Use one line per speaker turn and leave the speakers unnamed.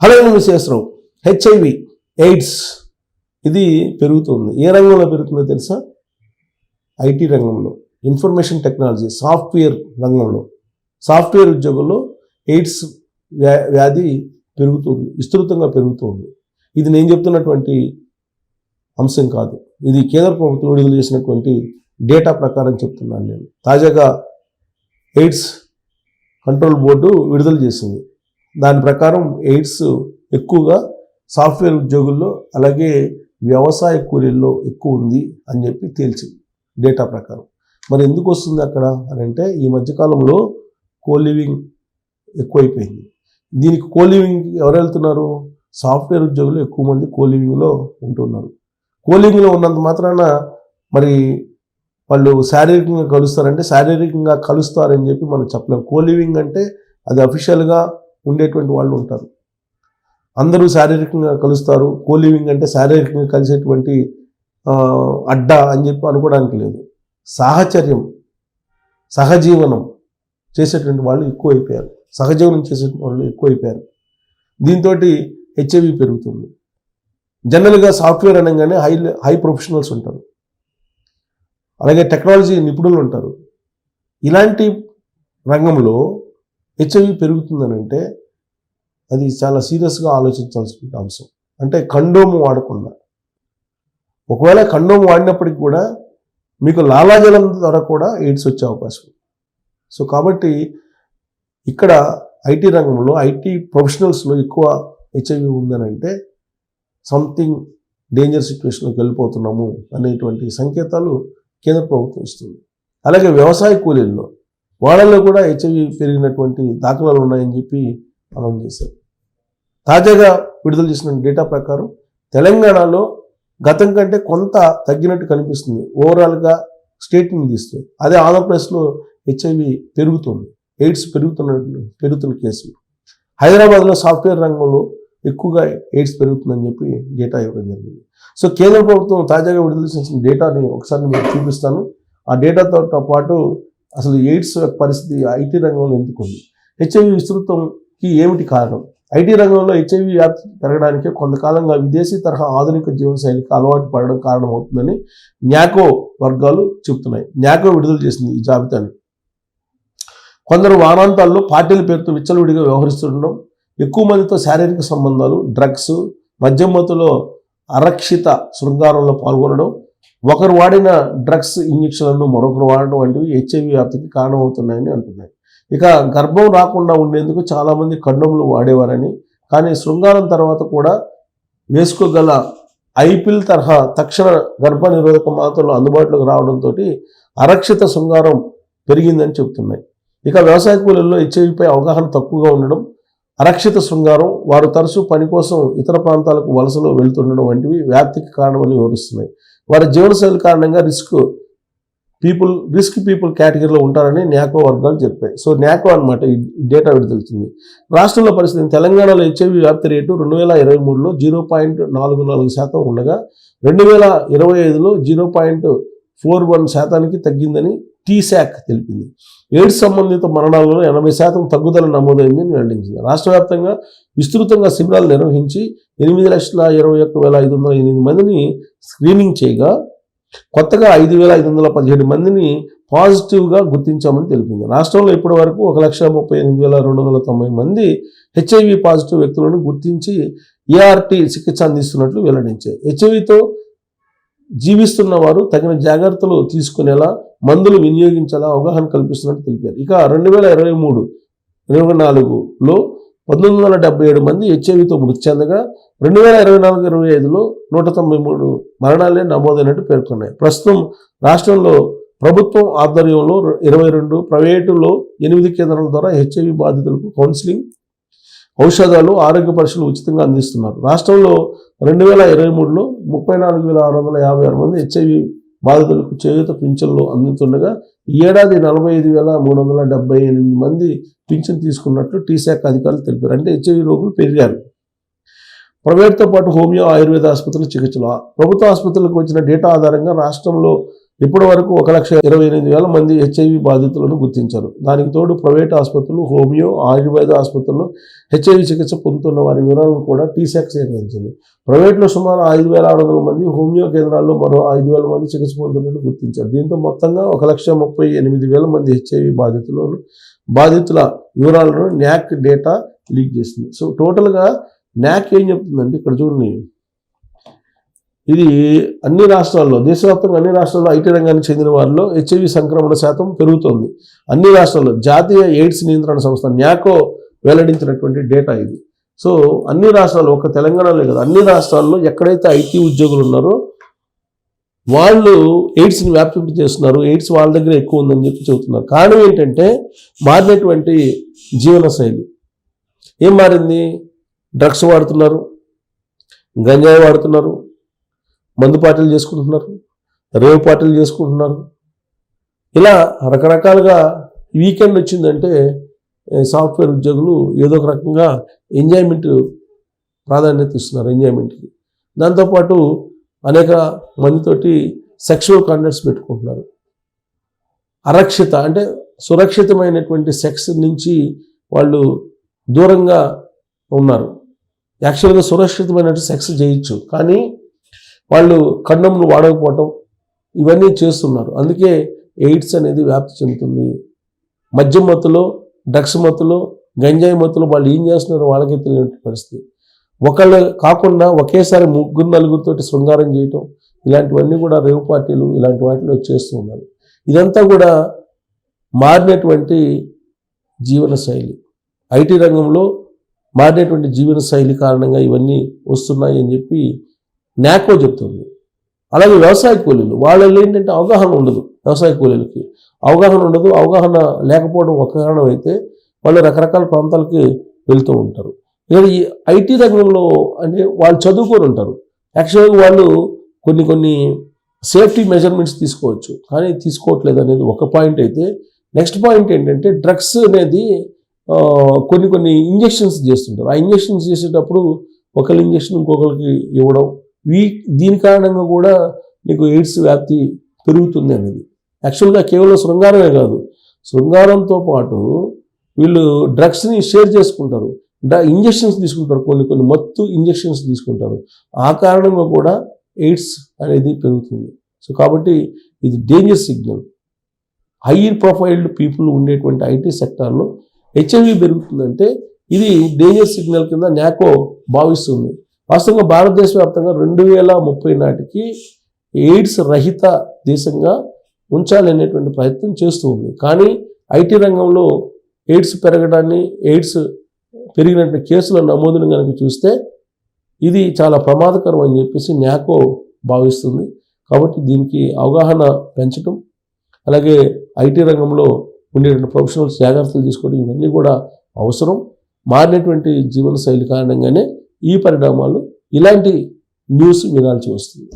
Hello Visweswara Rao, HIV AIDS ఇది పెరుగుతుంది. ఏ రంగంలో పెరుగుతుందో తెలుసా? ఐటీ రంగంలో, ఇన్ఫర్మేషన్ టెక్నాలజీ, సాఫ్ట్వేర్ రంగంలో, సాఫ్ట్వేర్ ఉద్యోగంలో ఎయిడ్స్ వ్యాధి పెరుగుతుంది, విస్తృతంగా పెరుగుతుంది. ఇది నేను చెప్తున్నటువంటి అంశం కాదు, ఇది కేంద్ర ప్రభుత్వం విడుదల చేసినటువంటి డేటా ప్రకారం చెప్తున్నాను నేను. తాజాగా ఎయిడ్స్ కంట్రోల్ బోర్డు విడుదల చేసింది. దాని ప్రకారం ఎయిడ్స్ ఎక్కువగా సాఫ్ట్వేర్ ఉద్యోగుల్లో అలాగే వ్యవసాయ కూలీల్లో ఎక్కువ ఉంది అని చెప్పి తేల్చింది డేటా ప్రకారం. మరి ఎందుకు వస్తుంది అక్కడ అని అంటే, ఈ మధ్యకాలంలో కోలివింగ్ ఎక్కువైపోయింది. దీనికి కోలివింగ్ ఎవరు వెళ్తున్నారు? సాఫ్ట్వేర్ ఉద్యోగులు ఎక్కువ మంది కోలివింగ్లో ఉంటున్నారు. కోలివింగ్లో ఉన్నంత మాత్రాన మరి వాళ్ళు శారీరకంగా కలుస్తారంటే శారీరకంగా కలుస్తారని చెప్పి మనం చెప్పలేము. కోలివింగ్ అంటే అది అఫీషియల్గా ఉండేటువంటి వాళ్ళు ఉంటారు, అందరూ శారీరకంగా కలుస్తారు. కోలివింగ్ అంటే శారీరకంగా కలిసేటువంటి అడ్డా అని చెప్పి అనుకోవడానికి లేదు. సాహచర్యం, సహజీవనం చేసేటువంటి వాళ్ళు ఎక్కువైపోయారు, సహజీవనం చేసేటువంటి వాళ్ళు ఎక్కువైపోయారు. దీంతో హెచ్ఐవి పెరుగుతుంది. జనరల్గా సాఫ్ట్వేర్ అనగానే హై ప్రొఫెషనల్స్ ఉంటారు, అలాగే టెక్నాలజీ నిపుణులు ఉంటారు. ఇలాంటి రంగంలో హెచ్ఐవి పెరుగుతుందని అంటే అది చాలా సీరియస్గా ఆలోచించాల్సిన అంశం. అంటే కండోము వాడకుండా, ఒకవేళ కండోము వాడినప్పటికీ కూడా మీకు లాలాజలం ద్వారా కూడా ఎయిడ్స్ వచ్చే అవకాశం. సో కాబట్టి ఇక్కడ ఐటీ రంగంలో, ఐటీ ప్రొఫెషనల్స్లో ఎక్కువ హెచ్ఐవి ఉందని అంటే సంథింగ్ డేంజర్ సిచ్యువేషన్లోకి వెళ్ళిపోతున్నాము అనేటువంటి సంకేతాలు కేంద్ర ప్రభుత్వం ఇస్తుంది. అలాగే వ్యవసాయ కూలీల్లో వాళ్ళల్లో కూడా హెచ్ఐవి పెరిగినటువంటి దాఖలాలు ఉన్నాయని చెప్పి అనౌన్స్ చేశారు. తాజాగా విడుదల చేసిన డేటా ప్రకారం తెలంగాణలో గతం కంటే కొంత తగ్గినట్టు కనిపిస్తుంది ఓవరాల్గా తీస్తే. అదే ఆంధ్రప్రదేశ్లో హెచ్ఐవి పెరుగుతుంది, ఎయిడ్స్ పెరుగుతున్న కేసులు. హైదరాబాద్లో సాఫ్ట్వేర్ రంగంలో ఎక్కువగా ఎయిడ్స్ పెరుగుతుందని చెప్పి డేటా ఇవ్వడం జరిగింది. సో కేంద్ర ప్రభుత్వం తాజాగా విడుదల చేసిన డేటాని ఒకసారి మీకు చూపిస్తాను. ఆ డేటాతో పాటు అసలు ఎయిడ్స్ పరిస్థితి ఐటీ రంగంలో ఎందుకు ఉంది, హెచ్ఐవి విస్తృతంకి ఏమిటి కారణం, ఐటీ రంగంలో హెచ్ఐవి వ్యాప్తి పెరగడానికి కొంతకాలంగా విదేశీ తరహా ఆధునిక జీవనశైలికి అలవాటు పడడం కారణమవుతుందని న్యాకో వర్గాలు చెబుతున్నాయి. న్యాకో విడుదల చేసింది ఈ జాబితాని. కొందరు వారాంతాల్లో పార్టీల పేరుతో విచ్చలవిడిగా వ్యవహరిస్తుండడం, ఎక్కువ మందితో శారీరక సంబంధాలు, డ్రగ్స్, మద్యమత్తులో అరక్షిత శృంగారంలో పాల్గొనడం, ఒకరు వాడిన డ్రగ్స్ ఇంజక్షన్లను మరొకరు వాడడం వంటివి హెచ్ఐవి వ్యాప్తికి కారణమవుతున్నాయని అంటున్నాయి. ఇక గర్భం రాకుండా ఉండేందుకు చాలామంది కండోములు వాడేవారని, కానీ శృంగారం తర్వాత కూడా వేసుకోగల ఐపిల్ తరహా తక్షణ గర్భ నిరోధక మాత్రలు అందుబాటులోకి రావడంతో అరక్షిత శృంగారం పెరిగిందని చెబుతున్నాయి. ఇక వ్యవసాయ కూలీల్లో హెచ్ఐవిపై అవగాహన తక్కువగా ఉండడం, అరక్షిత శృంగారం, వారు తరచూ పని కోసం ఇతర ప్రాంతాలకు వలసలో వెళ్తుండడం వంటివి వ్యాప్తికి కారణమని వివరిస్తున్నాయి. వారి జీవనశైలి కారణంగా రిస్క్ పీపుల్ కేటగిరీలో ఉంటారని న్యాకో వర్గాలు చెప్పాయి. సో న్యాకో అనమాట ఈ డేటా విడుదలవుతుంది. రాష్ట్రంలో పరిస్థితి, తెలంగాణలో హెచ్ఐవి వ్యాప్తి రేటు 2023లో 0.44% ఉండగా 2025లో 0.41% తగ్గిందని TSAC తెలిపింది. ఎయిడ్స్ సంబంధిత మరణాలలో 80% తగ్గుదల నమోదైందని వెల్లడించింది. రాష్ట్ర వ్యాప్తంగా విస్తృతంగా శిబిరాలు నిర్వహించి 8,21,508 మందిని స్క్రీనింగ్ చేయగా కొత్తగా 5,517 మందిని పాజిటివ్గా గుర్తించామని తెలిపింది. రాష్ట్రంలో ఇప్పటి వరకు 1,38,290 మంది హెచ్ఐవి పాజిటివ్ వ్యక్తులను గుర్తించి ART చికిత్స అందిస్తున్నట్లు వెల్లడించాయి. హెచ్ఐవితో జీవిస్తున్న వారు తగిన జాగ్రత్తలు తీసుకునేలా మందులు వినియోగించేలా అవగాహన కల్పిస్తున్నట్టు తెలిపారు. ఇక 2023-24లో 1977 మంది హెచ్ఐవితో మృతి చెందగా 2024-25లో 193 మరణాలే నమోదైనట్టు పేర్కొన్నాయి. ప్రస్తుతం రాష్ట్రంలో ప్రభుత్వం ఆధ్వర్యంలో 22, ప్రైవేటులో 8 కేంద్రాల ద్వారా హెచ్ఐవి బాధితులకు కౌన్సిలింగ్, ఔషధాలు, ఆరోగ్య పరీక్షలు ఉచితంగా అందిస్తున్నారు. రాష్ట్రంలో 2023లో 34,656 మంది హెచ్ఐవి బాధితులకు చేయూత పింఛన్లు అందుతుండగా ఈ ఏడాది 45,378 మంది పింఛన్ తీసుకున్నట్లు TSAC అధికారులు తెలిపారు. అంటే హెచ్ఐవి రోగులు పెరిగారు. ప్రైవేట్తో పాటు హోమియో, ఆయుర్వేద ఆసుపత్రుల చికిత్సలు, ప్రభుత్వ ఆసుపత్రులకు వచ్చిన డేటా ఆధారంగా రాష్ట్రంలో ఇప్పటి వరకు 1,28,000 మంది హెచ్ఐవి బాధితులను గుర్తించారు. దానికి తోడు ప్రైవేట్ ఆసుపత్రులు, హోమియో, ఆయుర్వేద ఆసుపత్రుల్లో హెచ్ఐవి చికిత్స పొందుతున్న వారి వివరాలను కూడా టీశాక్ సేకరించింది. ప్రైవేట్లో సుమారు 5,600 మంది, హోమియో కేంద్రాల్లో మరో 5,000 మంది చికిత్స పొందుతున్నట్టు గుర్తించారు. దీంతో మొత్తంగా 1,38,000 మంది హెచ్ఐవి బాధితుల వివరాలను న్యాక్ డేటా లీక్ చేసింది. సో టోటల్గా న్యాక్ ఏం చెప్తుందంటే ఇక్కడ చూడండి, ఇది అన్ని రాష్ట్రాల్లో, దేశవ్యాప్తంగా అన్ని రాష్ట్రాల్లో ఐటీ రంగానికి చెందిన వారిలో హెచ్ఐవి సంక్రమణ శాతం పెరుగుతోంది. అన్ని రాష్ట్రాల్లో జాతీయ ఎయిడ్స్ నియంత్రణ సంస్థ న్యాకో వెల్లడించినటువంటి డేటా ఇది. సో అన్ని రాష్ట్రాల్లో, ఒక తెలంగాణలో కదా, అన్ని రాష్ట్రాల్లో ఎక్కడైతే ఐటీ ఉద్యోగులు ఉన్నారో వాళ్ళు ఎయిడ్స్ని వ్యాప్తి చేస్తున్నారు, ఎయిడ్స్ వాళ్ళ దగ్గర ఎక్కువ ఉందని చెప్పి చెబుతున్నారు. కారణం ఏంటంటే మారినటువంటి జీవనశైలి. ఏం మారింది? డ్రగ్స్ వాడుతున్నారు, గంజాయి వాడుతున్నారు, మందు పార్టీలు చేసుకుంటున్నారు, రేవ్ పార్టీలు చేసుకుంటున్నారు. ఇలా రకరకాలుగా వీకెండ్ వచ్చిందంటే సాఫ్ట్వేర్ ఉద్యోగులు ఏదో ఒక రకంగా ఎంజాయ్మెంట్ ప్రాధాన్యత ఇస్తున్నారు, ఎంజాయ్మెంట్కి. దాంతోపాటు అనేక మందితోటి సెక్షువల్ కాంటాక్ట్స్ పెట్టుకుంటున్నారు. అరక్షిత అంటే సురక్షితమైనటువంటి సెక్స్ నుంచి వాళ్ళు దూరంగా ఉన్నారు. యాక్చువల్గా సురక్షితమైన సెక్స్ చేయొచ్చు, కానీ వాళ్ళు కండోమ్లు వాడకపోవటం ఇవన్నీ చేస్తున్నారు. అందుకే ఎయిడ్స్ అనేది వ్యాప్తి చెందుతుంది. మద్యం మత్తులో, డ్రగ్స్ మత్తులో, గంజాయి మత్తులో వాళ్ళు ఏం చేస్తున్నారో వాళ్ళకే తెలియని పరిస్థితి. ఒకళ్ళు కాకుండా ఒకేసారి 3-4 శృంగారం చేయటం, ఇలాంటివన్నీ కూడా రేవ్ పార్టీలు ఇలాంటి వాటిలో చేస్తూ ఉన్నారు. ఇదంతా కూడా మారినటువంటి జీవనశైలి, ఐటీ రంగంలో మారినటువంటి జీవనశైలి కారణంగా ఇవన్నీ వస్తున్నాయి అని చెప్పి న్యాకో చెప్తుంది. అలాగే వ్యవసాయ కూలీలు, వాళ్ళలో ఏంటంటే అవగాహన ఉండదు. వ్యవసాయ కూలీలకి అవగాహన ఉండదు. అవగాహన లేకపోవడం ఒక కారణం అయితే వాళ్ళు రకరకాల ప్రాంతాలకి వెళ్తూ ఉంటారు. ఇక్కడ ఈ ఐటీ రంగంలో అంటే వాళ్ళు చదువుకొని ఉంటారు. యాక్చువల్గా వాళ్ళు కొన్ని సేఫ్టీ మెజర్మెంట్స్ తీసుకోవచ్చు, కానీ తీసుకోవట్లేదు అనేది ఒక పాయింట్ అయితే, నెక్స్ట్ పాయింట్ ఏంటంటే డ్రగ్స్ అనేది కొన్ని ఇంజెక్షన్స్ చేస్తుంటారు. ఆ ఇంజెక్షన్స్ చేసేటప్పుడు ఒకరి ఇంజెక్షన్ ఇంకొకరికి ఇవ్వడం, దీని కారణంగా కూడా నీకు ఎయిడ్స్ వ్యాప్తి పెరుగుతుంది అనేది. యాక్చువల్గా కేవలం శృంగారమే కాదు, శృంగారంతో పాటు వీళ్ళు డ్రగ్స్ని షేర్ చేసుకుంటారు, ఇంజెక్షన్స్ తీసుకుంటారు, కొన్ని మత్తు ఇంజెక్షన్స్ తీసుకుంటారు. ఆ కారణంగా కూడా ఎయిడ్స్ అనేది పెరుగుతుంది. సో కాబట్టి ఇది danger signal. High profiled people ఉండేటువంటి ఐటీ సెక్టార్లో హెచ్ఐవి పెరుగుతుందంటే ఇది డేంజర్ సిగ్నల్ కింద న్యాకో భావిస్తుంది. వాస్తవంగా భారతదేశ వ్యాప్తంగా 2030 నాటికి ఎయిడ్స్ రహిత దేశంగా ఉంచాలనేటువంటి ప్రయత్నం చేస్తూ ఉంది. కానీ ఐటీ రంగంలో ఎయిడ్స్ పెరగడాన్ని, ఎయిడ్స్ పెరిగినటువంటి కేసుల నమోదును కనుక చూస్తే ఇది చాలా ప్రమాదకరం అని చెప్పేసి న్యాకో భావిస్తుంది. కాబట్టి దీనికి అవగాహన పెంచడం, అలాగే ఐటీ రంగంలో ఉండేటువంటి ప్రొఫెషనల్స్ జాగ్రత్తలు తీసుకోవడం ఇవన్నీ కూడా అవసరం. మారినటువంటి జీవనశైలి కారణంగానే ఈ పరిణామాలు, ఇలాంటి న్యూస్ వినాల్సి వస్తుంది.